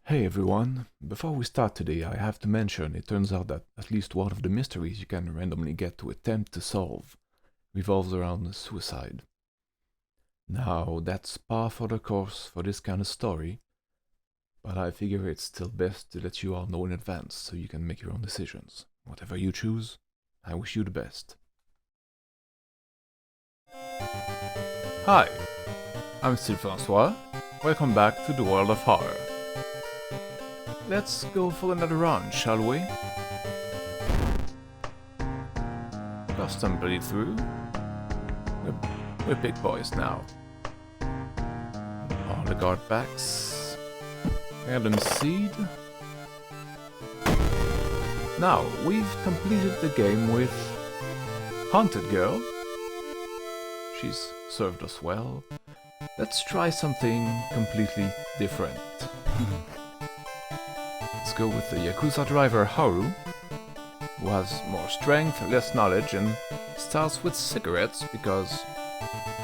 Hey everyone, before we start today I have to mention it turns out that at least one of the mysteries you can randomly get to attempt to solve revolves around suicide. Now that's par for the course for this kind of story, but I figure it's still best to let you all know in advance so you can make your own decisions. Whatever you choose, I wish you the best. Hi, I'm still Francois. Welcome back to the world of horror. Let's go for another run, shall we? Custom playthrough. We're big boys now. All the guard packs. Adam Seed. Now, we've completed the game with Haunted Girl. She's served us well. Let's try something completely different. Let's go with the Yakuza driver Haru, who has more strength, less knowledge, and starts with cigarettes because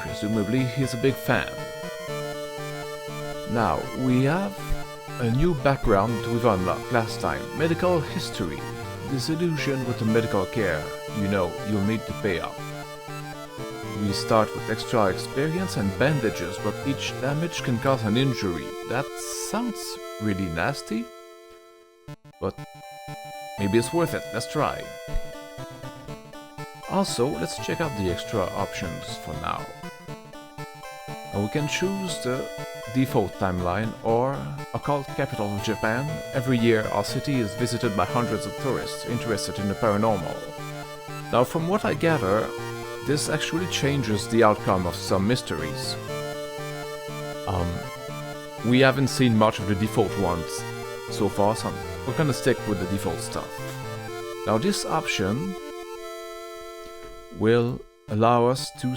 presumably he's a big fan. Now, we have a new background we've unlocked last time. Medical history. Disillusioned with the medical care you know you'll need to pay up. We start with extra experience and bandages, but each damage can cause an injury. That sounds really nasty, but maybe it's worth it. Let's try. Also, let's check out the extra options for now. We can choose the default timeline or occult capital of Japan. Every year our city is visited by hundreds of tourists interested in the paranormal. Now, from what I gather, this actually changes the outcome of some mysteries. We haven't seen much of the default ones so far, so we're gonna stick with the default stuff. Now, this option will allow us to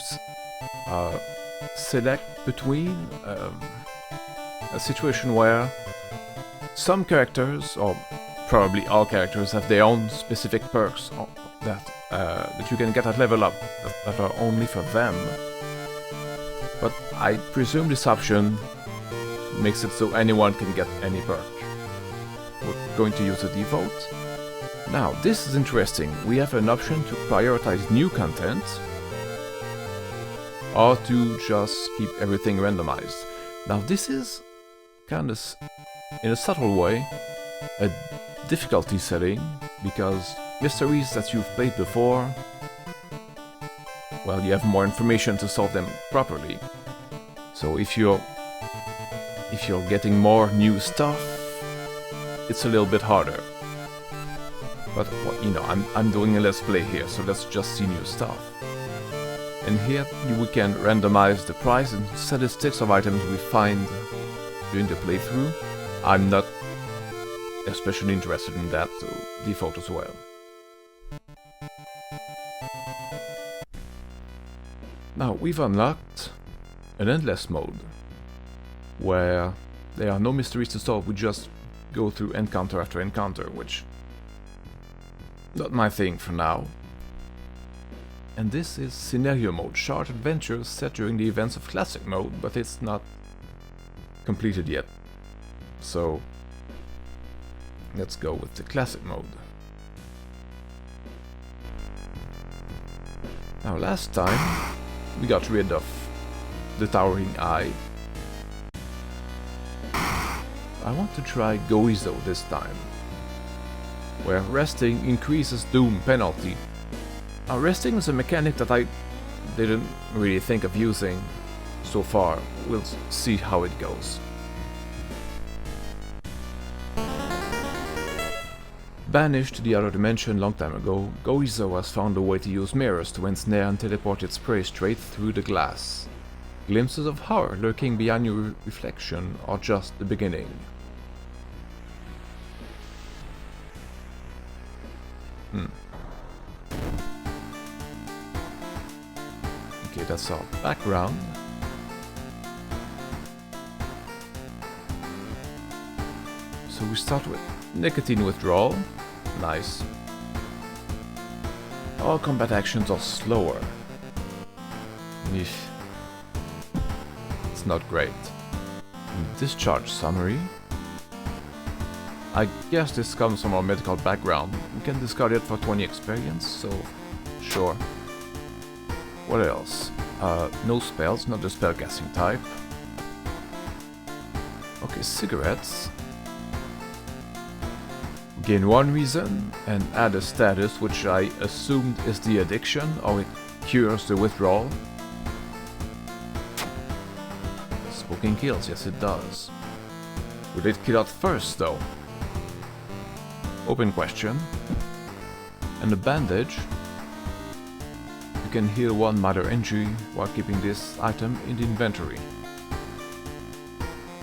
select between a situation where some characters, or probably all characters, have their own specific perks that you can get at level up that are only for them. But I presume this option makes it so anyone can get any perk. We're going to use the default. Now, this is interesting. We have an option to prioritize new content or to just keep everything randomized. Now, this is kind of, in a subtle way, a difficulty setting, because mysteries that you've played before, well, you have more information to solve them properly. So if you're getting more new stuff, it's a little bit harder. But you know, I'm doing a let's play here, so let's just see new stuff. And here we can randomize the price and statistics of items we find during the playthrough. I'm not especially interested in that, so default as well. Now, we've unlocked an endless mode, where there are no mysteries to solve, we just go through encounter after encounter, which not my thing for now. And this is scenario mode, short adventures set during the events of classic mode, but it's not completed yet. So let's go with the classic mode. Now, last time we got rid of the towering eye. I want to try Goizo this time, where resting increases doom penalty. Now, resting is a mechanic that I didn't really think of using so far. We'll see how it goes. Banished to the other dimension long time ago, Goizo has found a way to use mirrors to ensnare and teleport its prey straight through the glass. Glimpses of horror lurking behind your reflection are just the beginning. Okay, that's our background. So we start with nicotine withdrawal. Nice. All combat actions are slower. Eesh. It's not great. Discharge summary. I guess this comes from our medical background. We can discard it for 20 experience, so sure. What else? No spells, not the spellcasting type. Okay, cigarettes. Gain 1 reason and add a status which I assumed is the addiction, or it cures the withdrawal. Smoking kills, yes it does. Would it kill at first though? Open question. And a bandage. You can heal 1 minor injury while keeping this item in the inventory.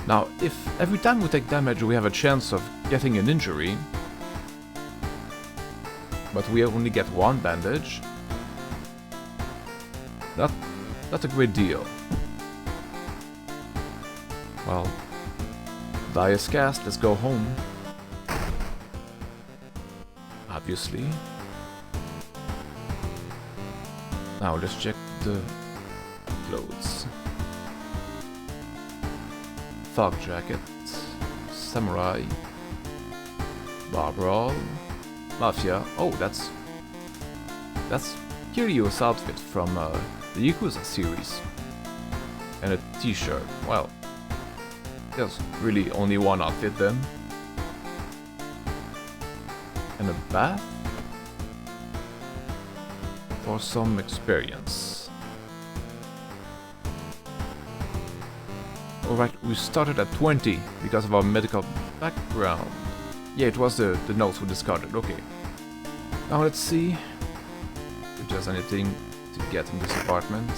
Now, if every time we take damage we have a chance of getting an injury, but we only get 1 bandage, that's a great deal. Well, die is cast, let's go home. Obviously. Now let's check the clothes. Fog jacket, samurai, bar brawl, mafia. Oh, that's Kiryo's outfit from the Yakuza series. And a t-shirt. Well, there's really only 1 outfit then. And a bath for some experience. Alright, we started at 20 because of our medical background. Yeah, it was the notes we discarded, okay. Now let's see if there's anything to get in this apartment.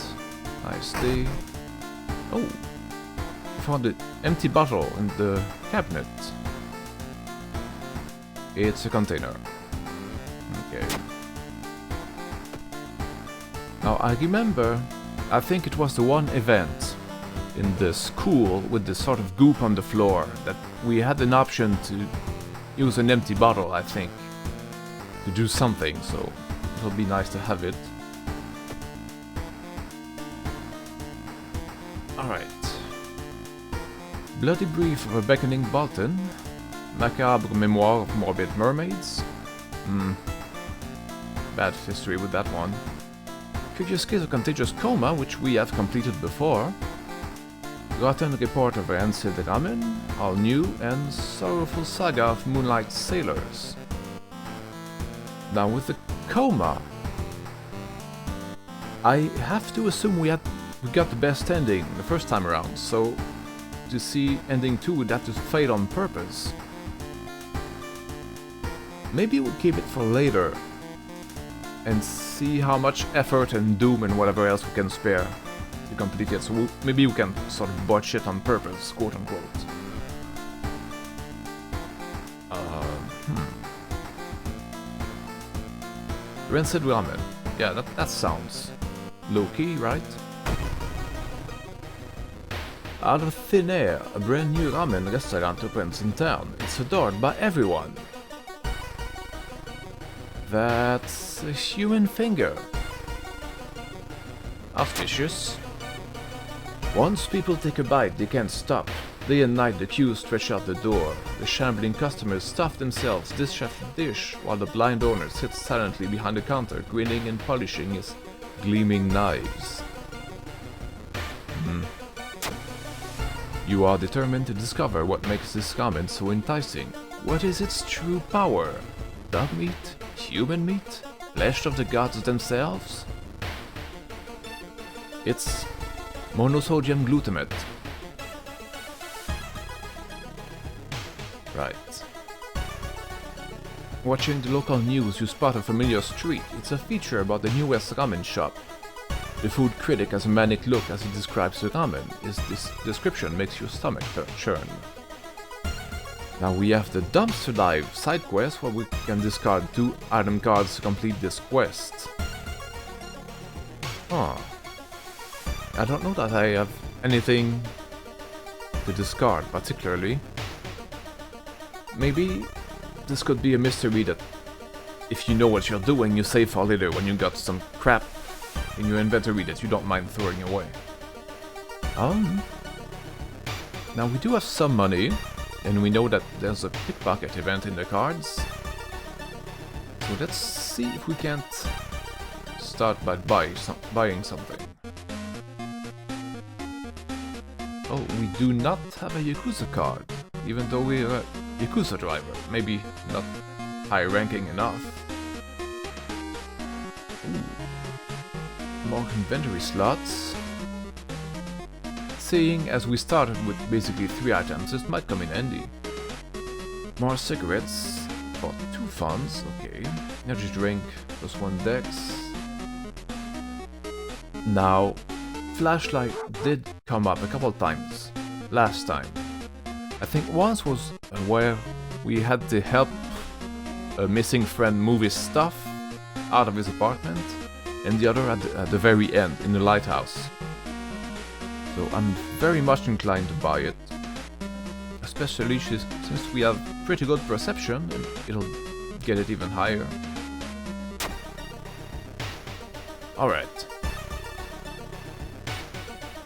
Nice day. Oh, I found an empty bottle in the cabinet. It's a container. Okay. Now I remember, I think it was the one event in the school with this sort of goop on the floor that we had an option to use an empty bottle, I think, to do something, so it'll be nice to have it. Alright. Bloody Brief of a Beckoning Bolton. Macabre Memoir of Morbid Mermaids. Bad history with that one. Curious Case of Contagious Coma, which we have completed before. Rotten Report of Rancid Ramen, all new, and Sorrowful Saga of Moonlight Sailors. Now with the coma, I have to assume we got the best ending the first time around, so to see ending 2 we'd have to fail on purpose. Maybe we'll keep it for later and see how much effort and doom and whatever else we can spare to complete it, so maybe we can sort of botch it on purpose, quote unquote. Rancid Ramen. Yeah, that sounds low-key, right? Out of thin air, a brand new ramen restaurant opens in town. It's adored by everyone. That's a human finger. Auspicious. Once people take a bite, they can't stop. Day and night the queues stretch out the door. The shambling customers stuff themselves dish after dish, while the blind owner sits silently behind the counter, grinning and polishing his gleaming knives. You are determined to discover what makes this ramen so enticing. What is its true power? Dog meat? Human meat? Flesh of the gods themselves? It's monosodium glutamate. Right. Watching the local news, you spot a familiar street. It's a feature about the newest ramen shop. The food critic has a manic look as he describes the ramen. This description makes your stomach churn. Now we have the dumpster dive side quest where we can discard 2 item cards to complete this quest. Huh. I don't know that I have anything to discard particularly. Maybe this could be a mystery that if you know what you're doing, you save for later when you got some crap in your inventory that you don't mind throwing away. Now we do have some money. And we know that there's a pickpocket event in the cards. So let's see if we can't start by buying something. Oh, we do not have a Yakuza card, even though we're a Yakuza driver. Maybe not high ranking enough. Ooh. More inventory slots. Seeing as we started with basically 3 items, this might come in handy. More cigarettes for 2 funds, okay. Energy drink plus 1 dex. Now, flashlight did come up a couple times last time. I think once was where we had to help a missing friend move his stuff out of his apartment, and the other at the very end in the lighthouse. So I'm very much inclined to buy it, especially since we have pretty good perception and it'll get it even higher. Alright.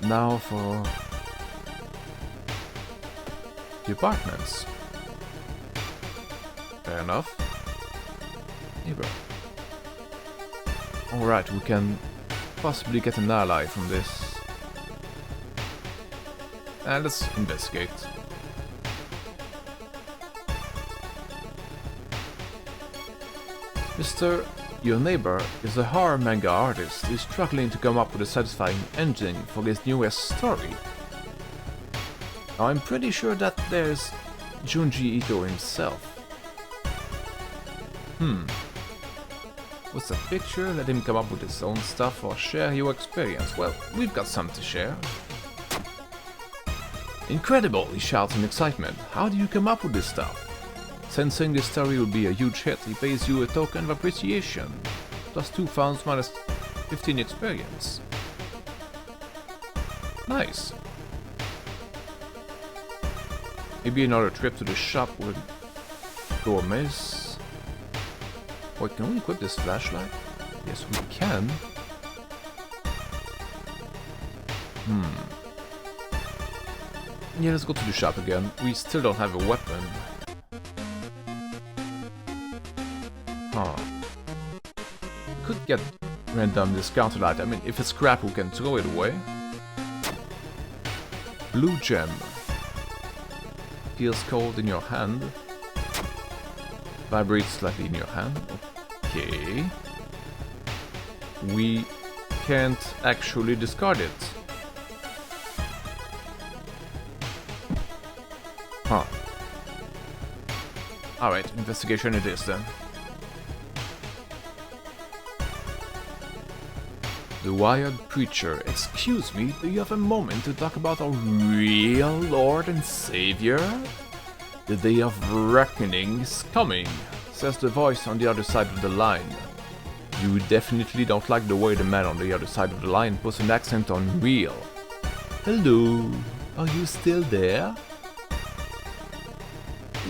Now for the apartments. Fair enough. Neighbor. Alright, we can possibly get an ally from this. And let's investigate. Mr. Your neighbor is a horror manga artist who is struggling to come up with a satisfying ending for his newest story. Now I'm pretty sure that there's Junji Ito himself. What's a picture? Let him come up with his own stuff or share your experience. Well, we've got some to share. Incredible, he shouts in excitement. How do you come up with this stuff? Sensing this story will be a huge hit, he pays you a token of appreciation. Plus 2 funds minus 15 experience. Nice. Maybe another trip to the shop would go amiss. Wait, can we equip this flashlight? Yes, we can. Yeah, let's go to the shop again. We still don't have a weapon. Huh. We could get random discounted light. I mean, if it's crap, we can throw it away. Blue gem. Feels cold in your hand. Vibrates slightly in your hand. Okay. We can't actually discard it. Huh. Alright, investigation it is then. The Wired Preacher. Excuse me, do you have a moment to talk about our real Lord and Savior? The day of reckoning is coming, says the voice on the other side of the line. You definitely don't like the way the man on the other side of the line puts an accent on real. Hello, are you still there?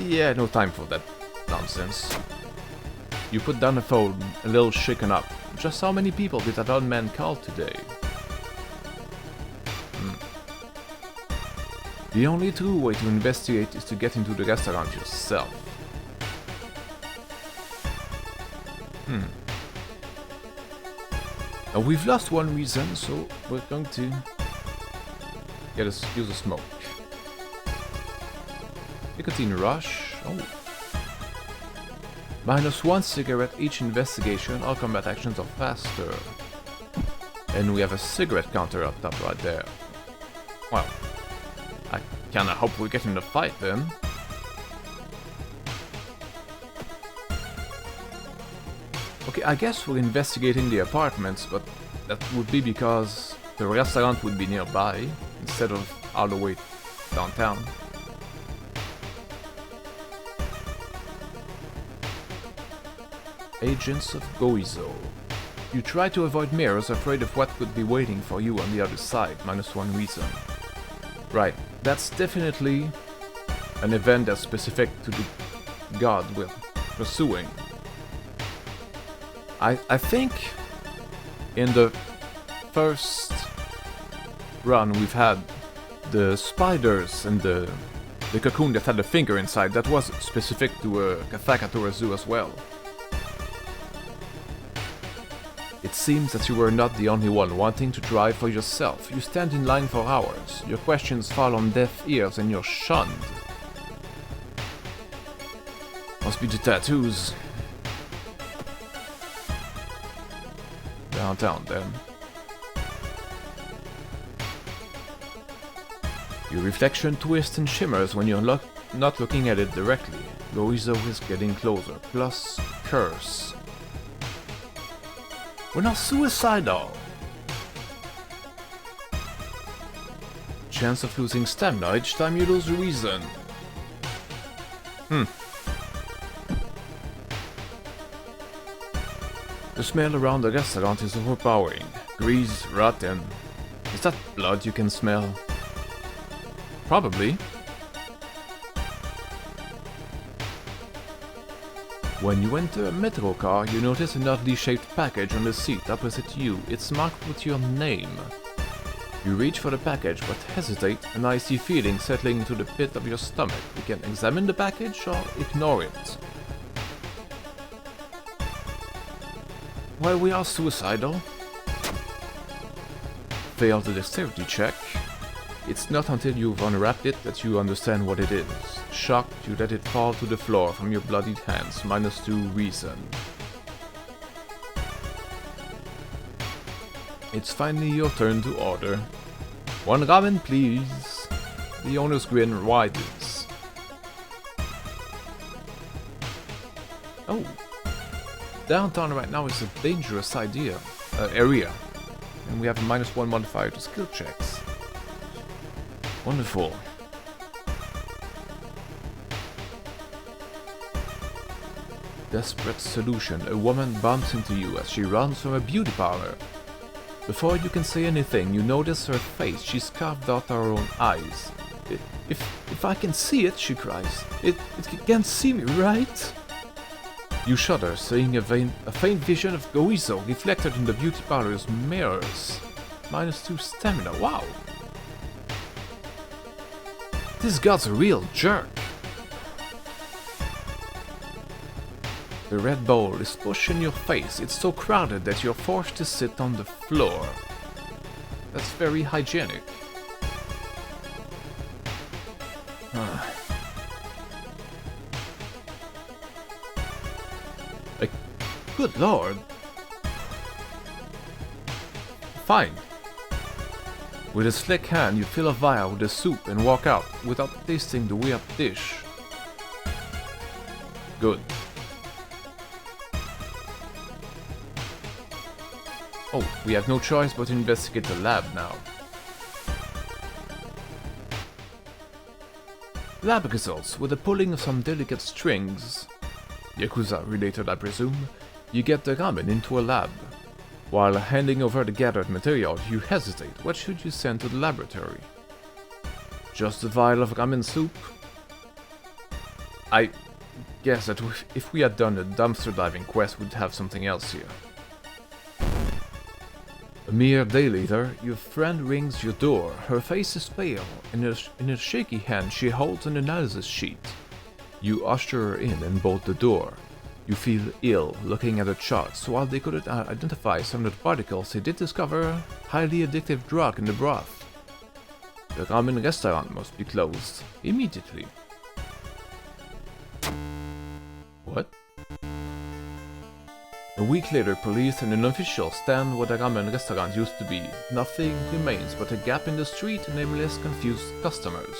Yeah, no time for that nonsense. You put down the phone, a little shaken up. Just how many people did that old man call today? The only true way to investigate is to get into the restaurant yourself. Now we've lost one reason, so we're going to use a smoke. Nicotine rush. Oh. -1 cigarette each investigation. All combat actions are faster. And we have a cigarette counter up top right there. Well, I kinda hope we get in the fight then. Okay, I guess we're investigating the apartments, but that would be because the restaurant would be nearby instead of all the way downtown. Agents of Goizo. You try to avoid mirrors, afraid of what could be waiting for you on the other side, -1 reason. Right, that's definitely an event that's specific to the god we're pursuing. I think in the first run we've had the spiders and the The cocoon that had a finger inside, that was specific to Kathakatora Zoo as well. It seems that you were not the only one wanting to drive for yourself. You stand in line for hours. Your questions fall on deaf ears and you're shunned. Must be the tattoos. Downtown then. Your reflection twists and shimmers when you're not looking at it directly. Goizo is getting closer. Plus, curse. We're not suicidal. Chance of losing stamina each time you lose reason. The smell around the restaurant is overpowering. Grease, rotten. Is that blood you can smell? Probably. When you enter a metro car, you notice an oddly shaped package on the seat opposite you. It's marked with your name. You reach for the package but hesitate, an icy feeling settling into the pit of your stomach. You can examine the package or ignore it. Well, we are suicidal. Fail the dexterity check. It's not until you've unwrapped it that you understand what it is. Shocked, you let it fall to the floor from your bloodied hands, -2 reason. It's finally your turn to order. 1 ramen, please. The owner's grin widens. Oh. Downtown right now is a dangerous area. And we have a -1 modifier to skill checks. Wonderful. Desperate solution. A woman bumps into you as she runs from a beauty parlor. Before you can say anything, you notice her face. She's carved out her own eyes. If I can see it, she cries. It can't see me, right? You shudder, seeing a faint vision of Goizo reflected in the beauty parlor's mirrors. -2 stamina, wow! This god's a real jerk! The red bowl is pushed in your face. It's so crowded that you're forced to sit on the floor. That's very hygienic. Good lord. Fine. With a slick hand, you fill a vial with the soup and walk out without tasting the weird dish. Good. Oh, we have no choice but to investigate the lab now. Lab results. With the pulling of some delicate strings, Yakuza related I presume, you get the ramen into a lab. While handing over the gathered material, you hesitate. What should you send to the laboratory? Just a vial of ramen soup? I guess that if we had done a dumpster diving quest, we'd have something else here. A mere day later, your friend rings your door. Her face is pale. In a shaky hand, she holds an analysis sheet. You usher her in and bolt the door. You feel ill, looking at the charts. While they couldn't identify some of the particles, they did discover a highly addictive drug in the broth. The ramen restaurant must be closed immediately. What? A week later, police and an official stand where the ramen restaurant used to be. Nothing remains but a gap in the street and nameless confused customers.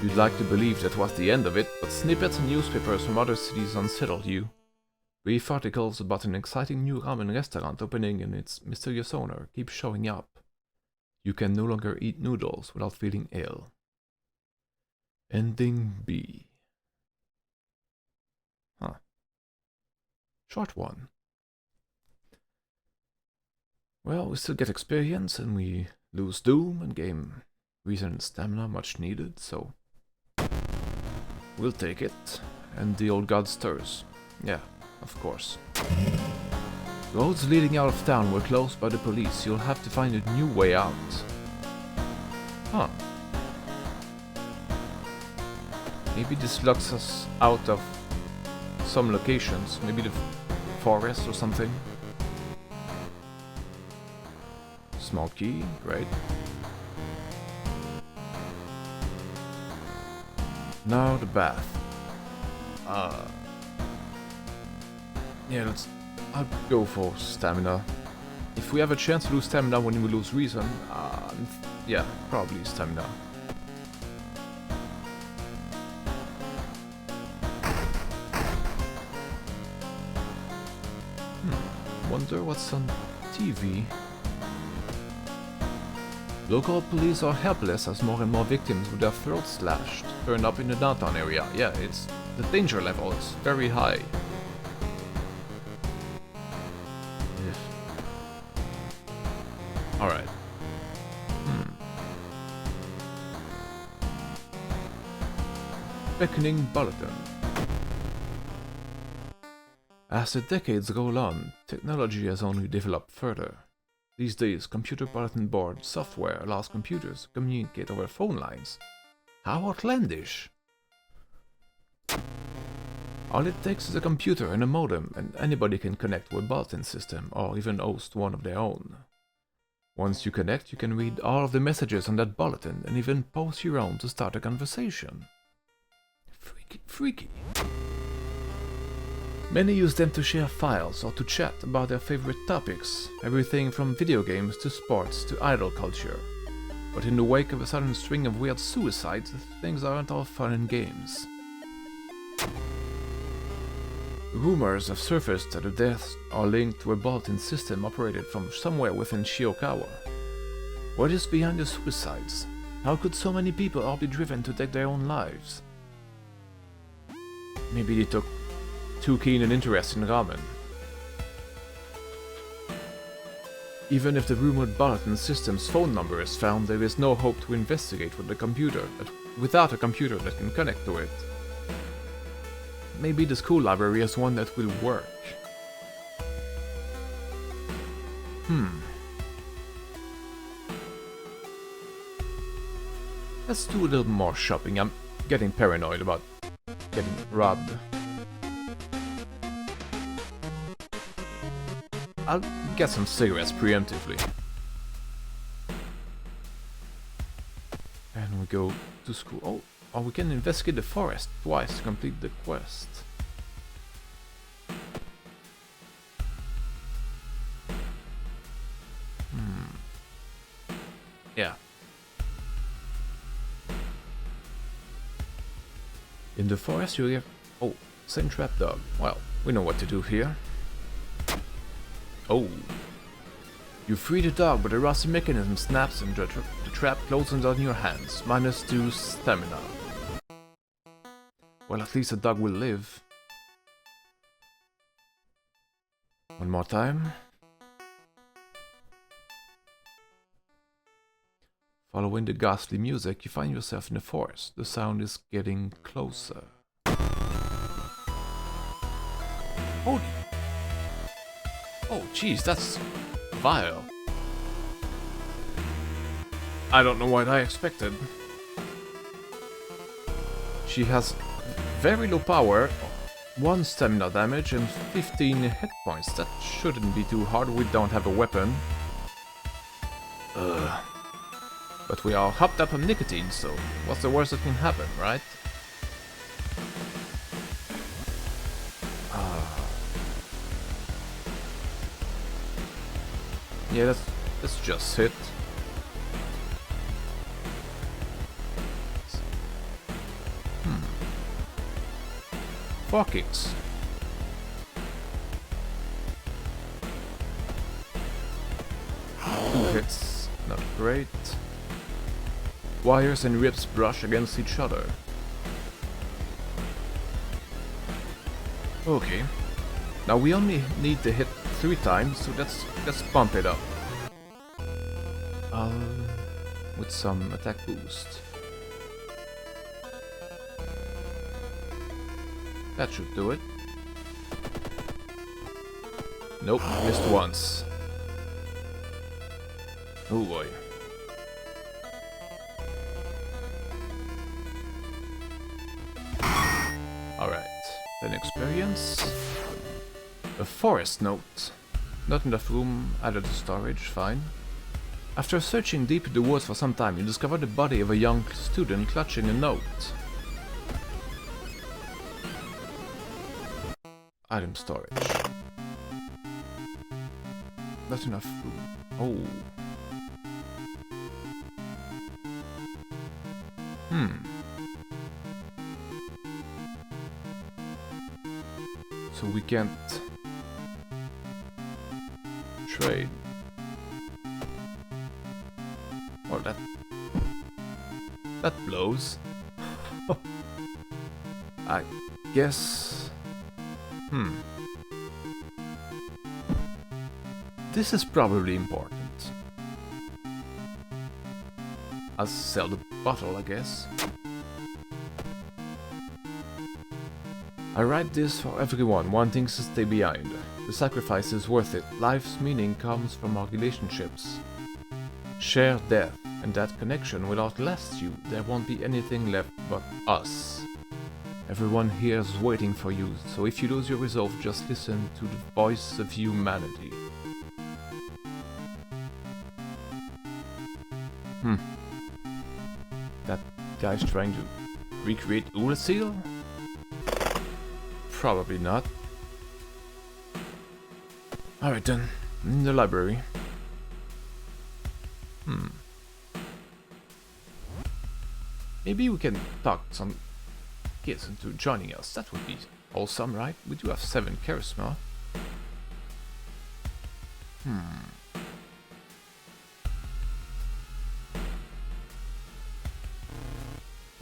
You'd like to believe that was the end of it, but snippets in newspapers from other cities unsettled you. Brief articles about an exciting new ramen restaurant opening and its mysterious owner keep showing up. You can no longer eat noodles without feeling ill. Ending B. Huh. Short one. Well, we still get experience and we lose Doom and gain reason and stamina much needed, so we'll take it. And the old god stirs. Yeah, of course. Roads leading out of town were closed by the police. You'll have to find a new way out. Huh. Maybe this locks us out of some locations. Maybe the forest or something. Smokey, great. Now the bath. Yeah, I'll go for stamina. If we have a chance to lose stamina when we lose reason, yeah, probably stamina. Wonder what's on TV. Local police are helpless as more and more victims with their throats slashed turn up in the downtown area. Yeah, the danger level is very high. Alright. Beckoning bulletin. As the decades roll on, technology has only developed further. These days, computer bulletin board software allows computers to communicate over phone lines. How outlandish! All it takes is a computer and a modem, and anybody can connect to a bulletin system or even host one of their own. Once you connect, you can read all of the messages on that bulletin and even post your own to start a conversation. Freaky. Many use them to share files or to chat about their favorite topics, everything from video games to sports to idol culture. But in the wake of a sudden string of weird suicides, things aren't all fun and games. Rumors have surfaced that the deaths are linked to a bulletin system operated from somewhere within Shiokawa. What is behind the suicides? How could so many people all be driven to take their own lives? Maybe they took too keen an interest in ramen. Even if the rumored bulletin system's phone number is found, there is no hope to investigate with the computer, without a computer that can connect to it. Maybe the school library is one that will work. Let's do a little more shopping. I'm getting paranoid about getting robbed. I'll get some cigarettes preemptively. And we go to school. Oh, or we can investigate the forest twice to complete the quest. Yeah. In the forest you hear... Oh, same trap dog. Well, we know what to do here. Oh. You free the dog, but the rusty mechanism snaps and the trap closes on your hands. -2 stamina. Well, at least the dog will live. One more time. Following the ghastly music, you find yourself in the forest. The sound is getting closer. Holy... Oh, jeez, that's vile. I don't know what I expected. She has very low power, 1 stamina damage and 15 hit points. That shouldn't be too hard, we don't have a weapon. But we are hopped up on nicotine, so what's the worst that can happen, right? Yeah, that's just hit. 4 kicks. Two hits, not great. Wires and ribs brush against each other. Okay. Now we only need to hit 3 times, so let's pump it up. With some attack boost. That should do it. Nope, missed once. Oh boy. 10 experience. A forest note. Not enough room, added to storage, fine. After searching deep in the woods for some time, you discover the body of a young student clutching a note. Item storage. Not enough room. Oh. So we can't trade. Oh, that blows. I guess. This is probably important. I'll sell the bottle, I guess. I write this for everyone wanting to stay behind. The sacrifice is worth it. Life's meaning comes from our relationships. Share death, and that connection will outlast you. There won't be anything left but us. Everyone here is waiting for you, so if you lose your resolve, just listen to the voice of humanity. That guy's trying to recreate Ulysses? Probably not. Alright then, in the library. Maybe we can talk some kids into joining us. That would be awesome, right? We do have 7 charisma.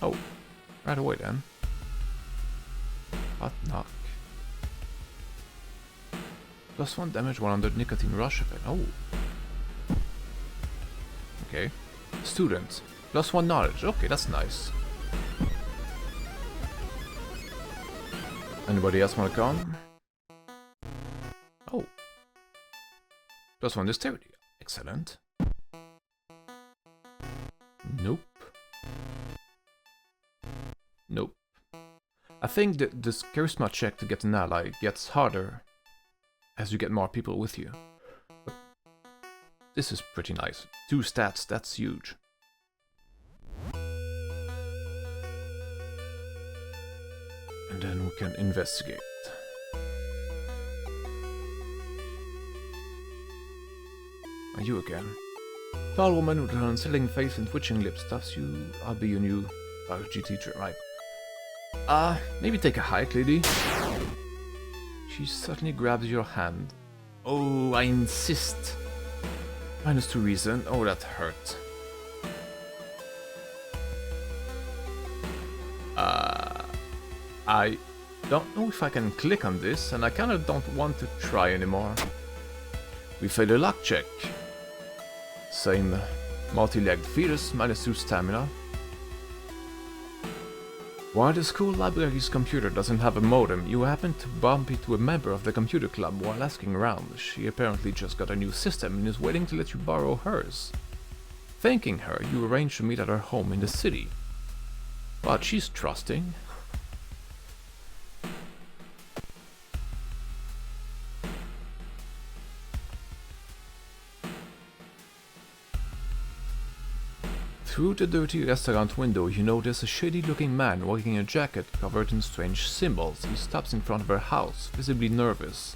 Oh, right away then. Hot knock. +1 damage while under nicotine rush effect. Oh. Okay. Student. +1 knowledge. Okay, that's nice. Anybody else wanna come? Oh. +1 dexterity. Excellent. Nope. Nope. I think that this charisma check to get an ally gets harder as you get more people with you. But this is pretty nice. 2 stats, that's huge. And then we can investigate. Are you again? Tall woman with an unsettling face and twitching lips. That's you. I'll be your new biology teacher, right? Maybe take a hike, lady. She suddenly grabs your hand. Oh, I insist. -2 reason. Oh, that hurt. I don't know if I can click on this, and I kinda don't want to try anymore. We failed a luck check. Same multi-legged fetus, -2 stamina. While the school library's computer doesn't have a modem, you happen to bump into a member of the computer club while asking around. She apparently just got a new system and is waiting to let you borrow hers. Thanking her, you arrange to meet at her home in the city. But she's trusting. Through the dirty restaurant window, you notice a shady-looking man wearing a jacket covered in strange symbols. He stops in front of her house, visibly nervous.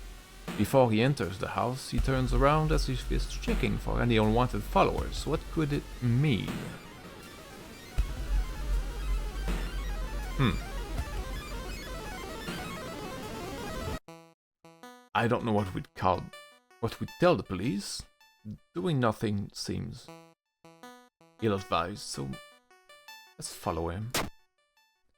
Before he enters the house, he turns around as if he's checking for any unwanted followers. What could it mean? I don't know what we'd tell the police. Doing nothing seems ill-advised, so let's follow him.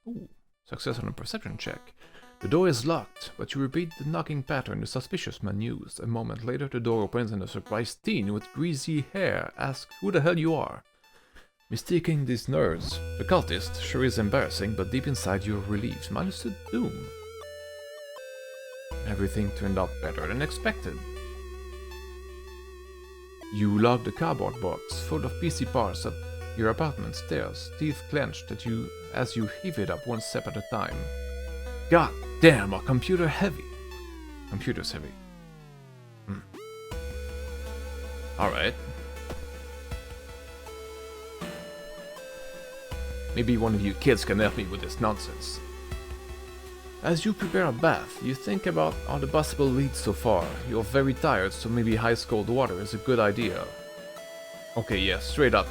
Ooh, success on a perception check. The door is locked, but you repeat the knocking pattern the suspicious man used. A moment later, the door opens and a surprised teen with greasy hair asks who the hell you are. Mistaking these nerds, the cultist, sure is embarrassing, but deep inside you're relieved. Minus the doom. Everything turned out better than expected. You log the cardboard box full of PC parts up your apartment stairs, teeth clenched as you heave it up one step at a time. God damn, our computer heavy. Computer's heavy. Alright. Maybe one of you kids can help me with this nonsense. As you prepare a bath, you think about all the possible leads so far. You're very tired, so maybe ice cold water is a good idea. Okay, yeah, straight up.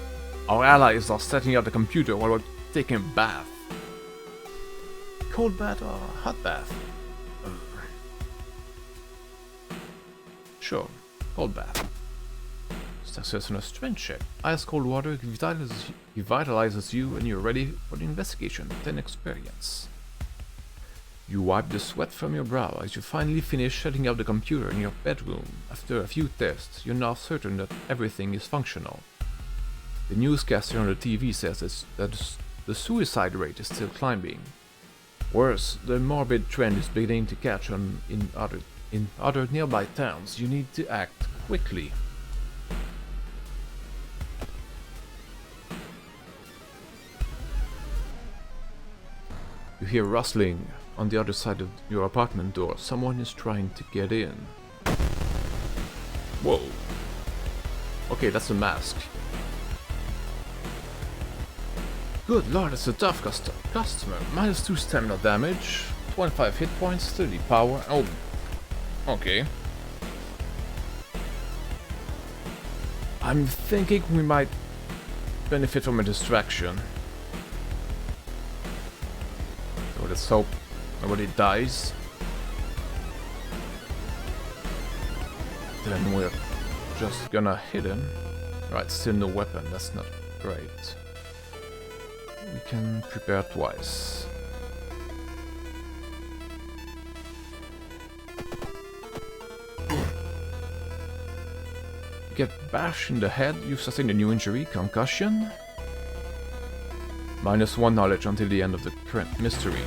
Our allies are setting up the computer while we're taking a bath. Cold bath or hot bath? Sure, cold bath. Success on a strength check. Ice cold water revitalizes you and you're ready for the investigation. 10 experience. You wipe the sweat from your brow as you finally finish setting up the computer in your bedroom. After a few tests, you're now certain that everything is functional. The newscaster on the TV says that the suicide rate is still climbing. Worse, the morbid trend is beginning to catch on in other nearby towns. You need to act quickly. You hear rustling on the other side of your apartment door. Someone is trying to get in. Whoa. Okay, that's a mask. Good lord, it's a tough customer. -2 stamina damage, 25 hit points, 30 power. Oh, okay. I'm thinking we might benefit from a distraction. So let's hope nobody dies. Then we're just gonna hit him. Right, still no weapon, that's not great. We can prepare twice. Get bashed in the head, you sustain a new injury, concussion. -1 knowledge until the end of the current mystery.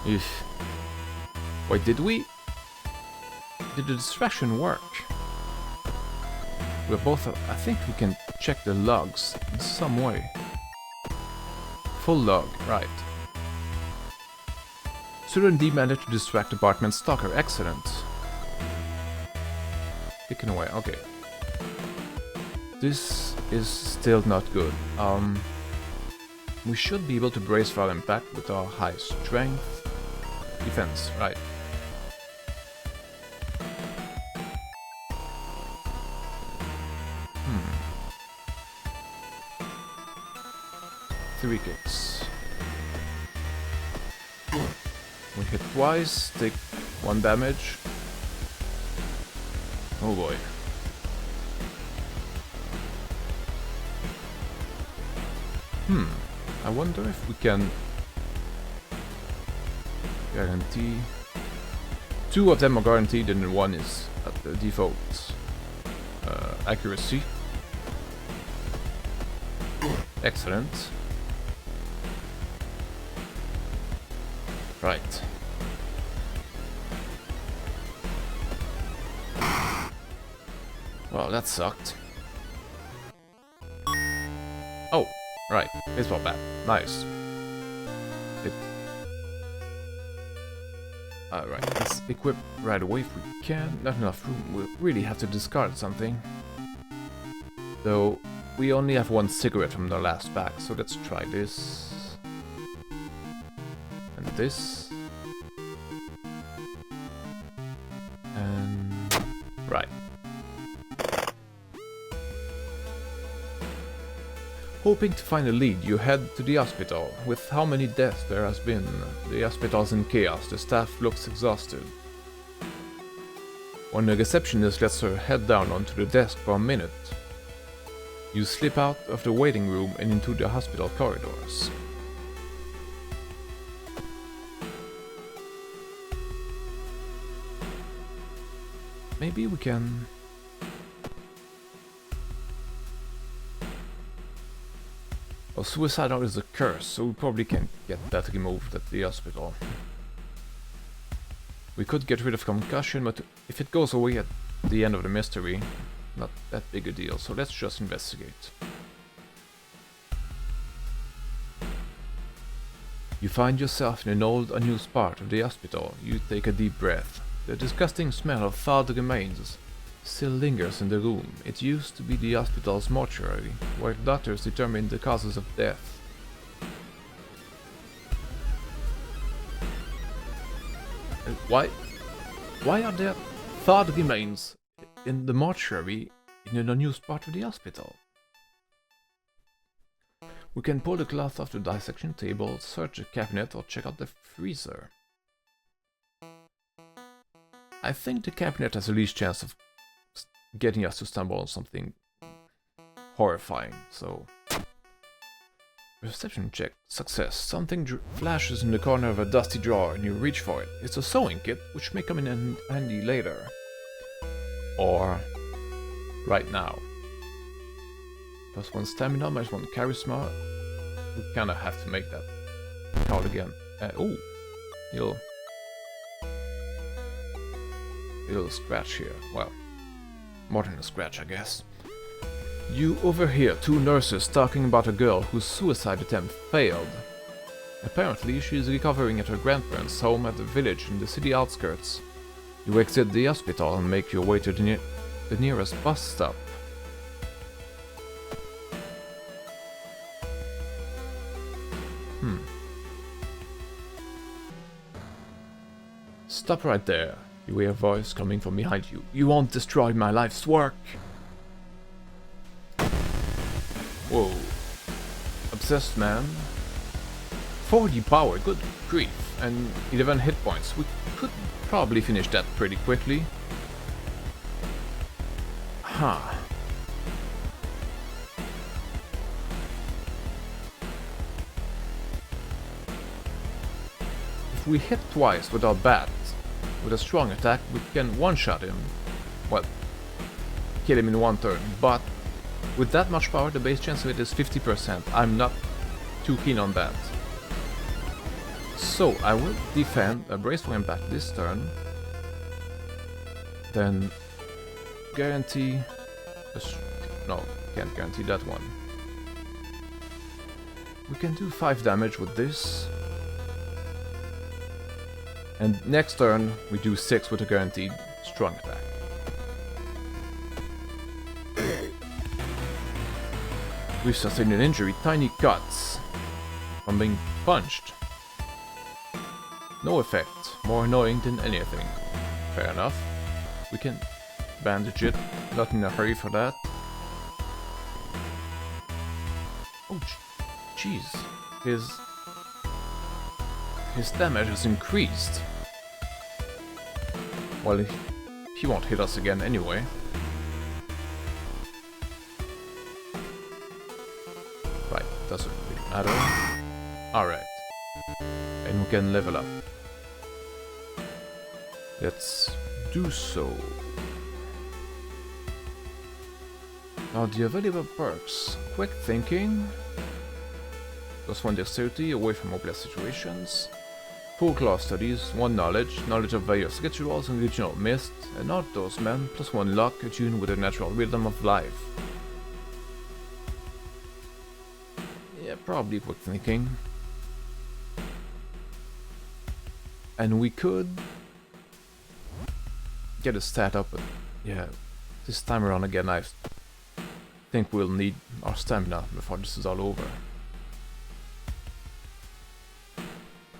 If wait, did the distraction work? We're both, I think we can check the logs in some way. Full log, right. Student D managed to distract apartment stalker, excellent. Taken away, okay. This is still not good. We should be able to brace for impact with our high strength. Defense, right. Three kicks. We hit twice, take 1 damage. Oh boy. I wonder if we can guarantee. 2 of them are guaranteed and 1 is at the default accuracy. Excellent. Right. Well, that sucked. Oh, right. Baseball bat. Nice. Alright, let's equip right away if we can. Not enough room. We'll really have to discard something. Though, we only have 1 cigarette from the last pack, so let's try this. And this. And... right. Hoping to find a lead, you head to the hospital. With how many deaths there has been, the hospital's in chaos, the staff looks exhausted. When the receptionist lets her head down onto the desk for a minute, you slip out of the waiting room and into the hospital corridors. Maybe we can... Oh, suicidal is a curse, so we probably can't get that removed at the hospital. We could get rid of concussion, but if it goes away at the end of the mystery, not that big a deal, so let's just investigate. You find yourself in an old, unused part of the hospital. You take a deep breath. The disgusting smell of thawed remains still lingers in the room. It used to be the hospital's mortuary, where doctors determined the causes of death. Why are there thawed remains in the mortuary in an unused part of the hospital? We can pull the cloth off the dissection table, search the cabinet, or check out the freezer. I think the cabinet has the least chance of getting us to stumble on something horrifying, so... Perception check. Success. Something flashes in the corner of a dusty drawer and you reach for it. It's a sewing kit, which may come in handy later. Or... right now. +1 stamina, -1 charisma. We kinda have to make that call again. Ooh! Little scratch here. Well, more than a scratch, I guess. You overhear two nurses talking about a girl whose suicide attempt failed. Apparently, she is recovering at her grandparents' home at the village in the city outskirts. You exit the hospital and make your way to the nearest bus stop. Stop right there. You hear a voice coming from behind you. You won't destroy my life's work. Whoa. Obsessed man. 40 power, good grief. And 11 hit points. We could probably finish that pretty quickly. Huh. If we hit twice with our bat, with a strong attack, we can one-shot him. Well, kill him in one turn, but with that much power, the base chance of it is 50%. I'm not too keen on that. So, I will defend a brace for impact this turn. Then, guarantee... no, can't guarantee that one. We can do 5 damage with this. And next turn, we do 6 with a guaranteed strong attack. We've sustained an injury, tiny cuts from being punched. No effect, more annoying than anything. Fair enough. We can bandage it, not in a hurry for that. Oh, jeez. His damage is increased. Well, he won't hit us again anyway. Right, doesn't really matter. Alright. And we can level up. Let's do so. Now the available perks. Quick thinking. +1 dexterity, away from hopeless situations. Full class studies, 1 knowledge of various rituals and regional mist, an outdoorsman, +1 luck, attuned with the natural rhythm of life. Yeah, probably quick thinking. And we could get a stat up, but yeah, this time around again I think we'll need our stamina before this is all over.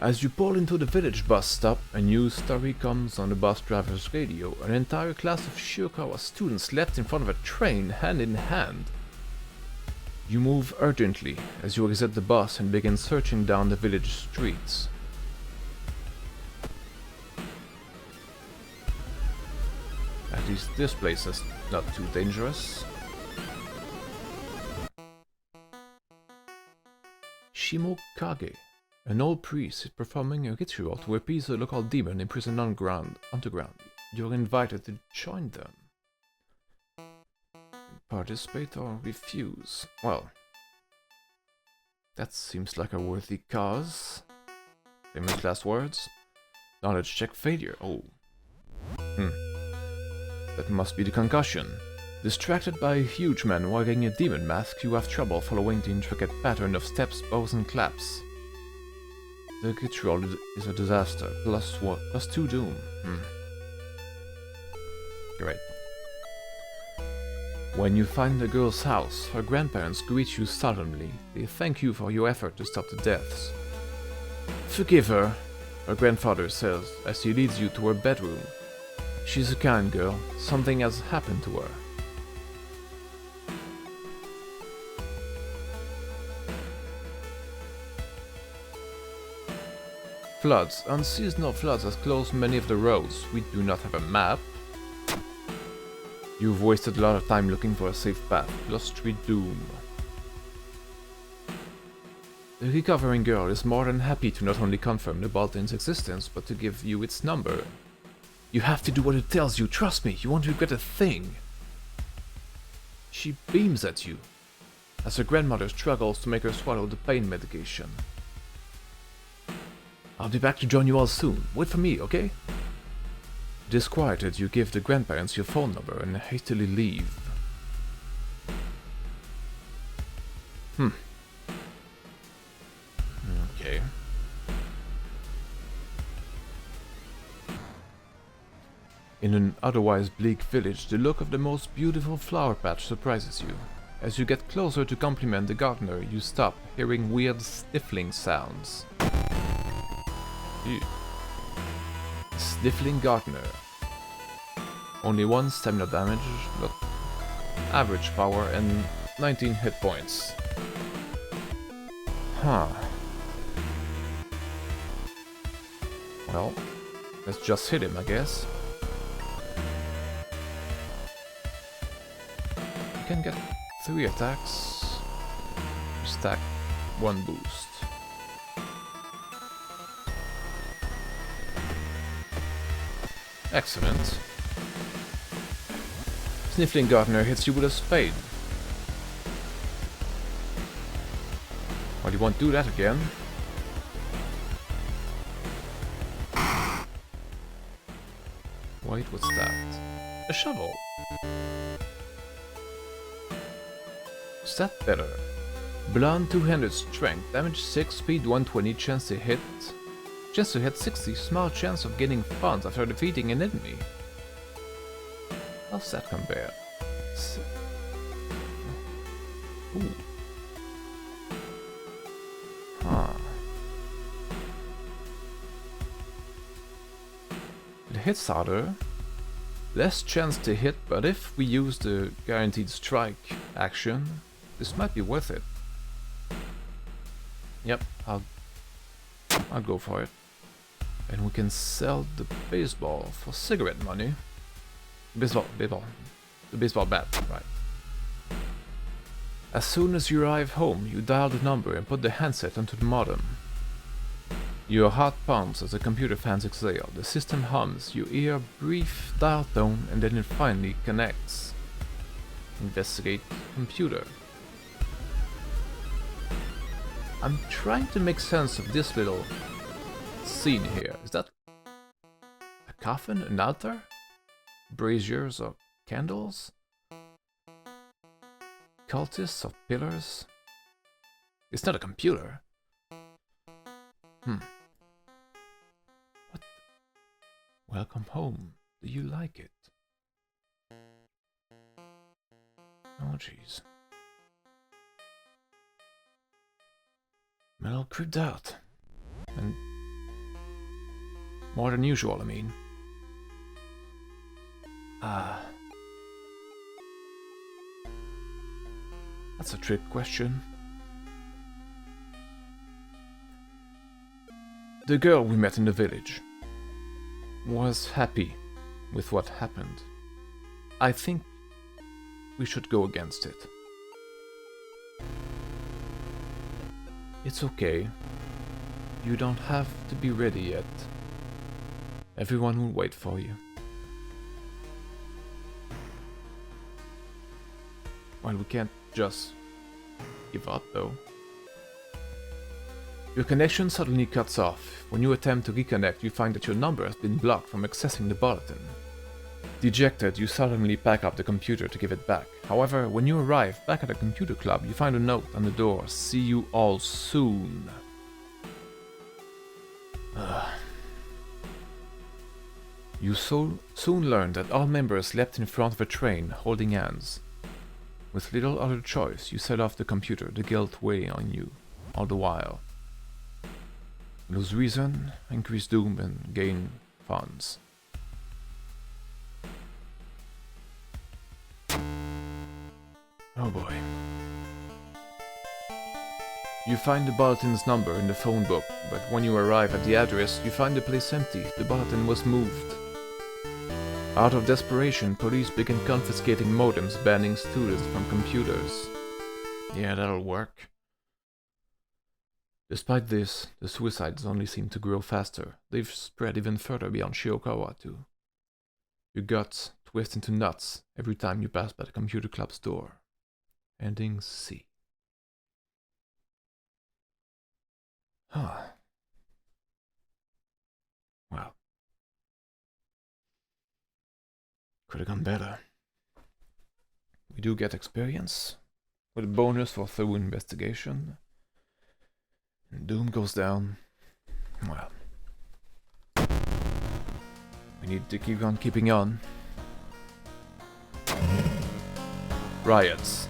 As you pull into the village bus stop, a news story comes on the bus driver's radio. An entire class of Shirakawa students leapt in front of a train, hand in hand. You move urgently as you exit the bus and begin searching down the village streets. At least this place is not too dangerous. Shimokage. An old priest is performing a ritual to appease a local demon imprisoned underground. You're invited to join them. Participate or refuse? Well, that seems like a worthy cause. Famous last words. Knowledge check failure. Oh. That must be the concussion. Distracted by a huge man wearing a demon mask, you have trouble following the intricate pattern of steps, bows and claps. The ritual is a disaster. Plus what? Plus 2 doom. Great. When you find the girl's house, her grandparents greet you solemnly. They thank you for your effort to stop the deaths. Forgive her, her grandfather says as he leads you to her bedroom. She's a kind girl. Something has happened to her. Floods. Unseasonal floods has closed many of the roads. We do not have a map. You've wasted a lot of time looking for a safe path. Plus 3 doom. The recovering girl is more than happy to not only confirm the bulletin's existence, but to give you its number. You have to do what it tells you, trust me, you won't regret a thing. She beams at you, as her grandmother struggles to make her swallow the pain medication. I'll be back to join you all soon. Wait for me, okay? Disquieted, you give the grandparents your phone number and hastily leave. Okay. In an otherwise bleak village, the look of the most beautiful flower patch surprises you. As you get closer to compliment the gardener, you stop, hearing weird sniffling sounds. Ew. Sniffling gardener. Only 1 stamina damage, but average power and 19 hit points. Huh. Well, let's just hit him, I guess. You can get 3 attacks. You stack 1 boost. Excellent. Sniffling Gardener hits you with a spade. Well, you won't do that again. Wait, what's that? A shovel. Is that better? Blunt two-handed strength, damage 6, speed 120, chance to hit. Chance to hit 60, small chance of getting funds after defeating an enemy. How's that compare? Ooh. Huh. It hits harder. Less chance to hit, but if we use the guaranteed strike action, this might be worth it. Yep, I'll go for it. And we can sell the baseball for cigarette money. The baseball bat, right. As soon as you arrive home, you dial the number and put the handset onto the modem. Your heart pumps as the computer fans exhale. The system hums, you hear a brief dial tone, and then it finally connects. Investigate computer. I'm trying to make sense of this little scene here. Is that a coffin? An altar? Braziers or candles? Cultists or pillars? It's not a computer. What? Welcome home. Do you like it? Oh jeez. Metal creeped out. And more than usual, I mean. That's a trick question. The girl we met in the village was happy with what happened. I think we should go against it. It's okay. You don't have to be ready yet. Everyone will wait for you. Well, we can't just give up, though. Your connection suddenly cuts off. When you attempt to reconnect, you find that your number has been blocked from accessing the bulletin. Dejected, you suddenly pack up the computer to give it back. However, when you arrive back at the computer club, you find a note on the door. See you all soon. You soon learned that all members leapt in front of a train, holding hands. With little other choice, you set off the computer, the guilt weighing on you, all the while. Lose reason, increase doom, and gain funds. Oh boy. You find the bulletin's number in the phone book, but when you arrive at the address, you find the place empty. The bulletin was moved. Out of desperation, police begin confiscating modems, banning students from computers. Yeah, that'll work. Despite this, the suicides only seem to grow faster. They've spread even further beyond Shiokawa, too. Your guts twist into knots every time you pass by the computer club's door. Ending C. Huh. Well. Could have gone better. We do get experience, with a bonus for thorough investigation. And doom goes down. Well. We need to keep on keeping on. Riots.